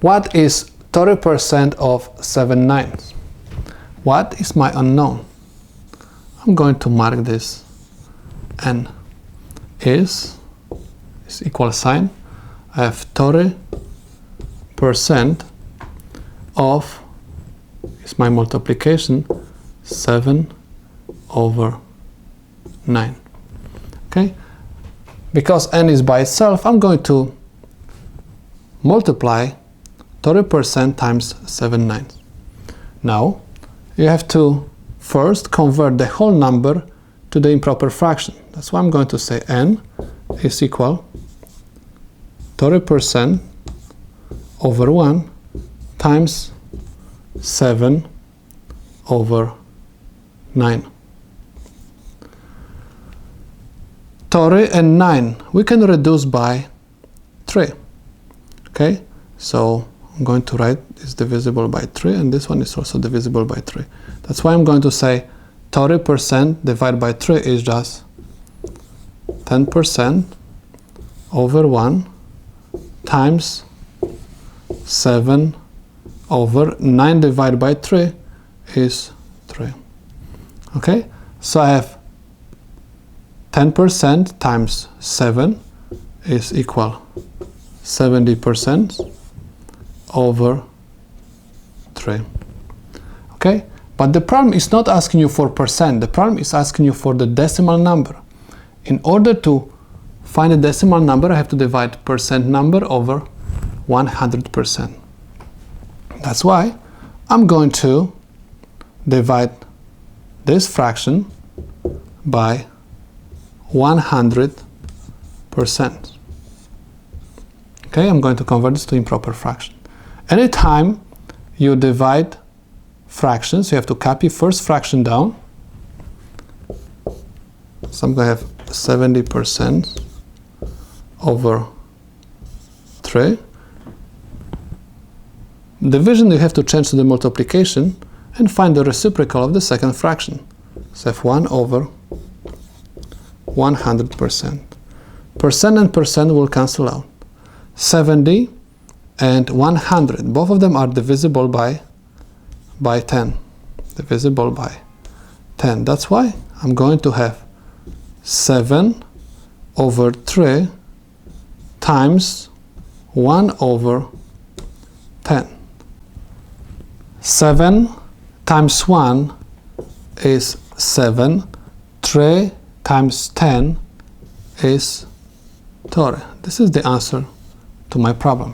What is 30% of 7/9? What is my unknown? I'm going to mark this n is equal sign. I have 30% of, is my multiplication, 7/9. Okay? Because n is by itself, I'm going to multiply 30% times 7/9. Now, you have to first convert the whole number to the improper fraction. That's why I'm going to say n is equal 30% over 1 times 7/9. 30 and 9 we can reduce by 3. Okay, so I'm going to write is divisible by 3, and this one is also divisible by 3. That's why I'm going to say 30% divided by 3 is just 10% over 1 times 7/9 divided by 3 is 3. Okay, so I have 10% times 7 is equal 70% over 3. Okay, but the problem is not asking you for percent. The problem is asking you for the decimal number. In order to find a decimal number, I have to divide percent number over 100%. That's why I'm going to divide this fraction by 100%. Okay, I'm going to convert this to improper fraction. Anytime you divide fractions, you have to copy first fraction down. So I'm going to have 70% over 3. Division you have to change to the multiplication and find the reciprocal of the second fraction. So I have 1 over 100%. Percent and percent will cancel out. 70 and 100, both of them are divisible by 10. Divisible by 10. That's why I'm going to have 7/3 times 1/10. 7 times 1 is 7. 3 times 10 is 30. This is the answer to my problem.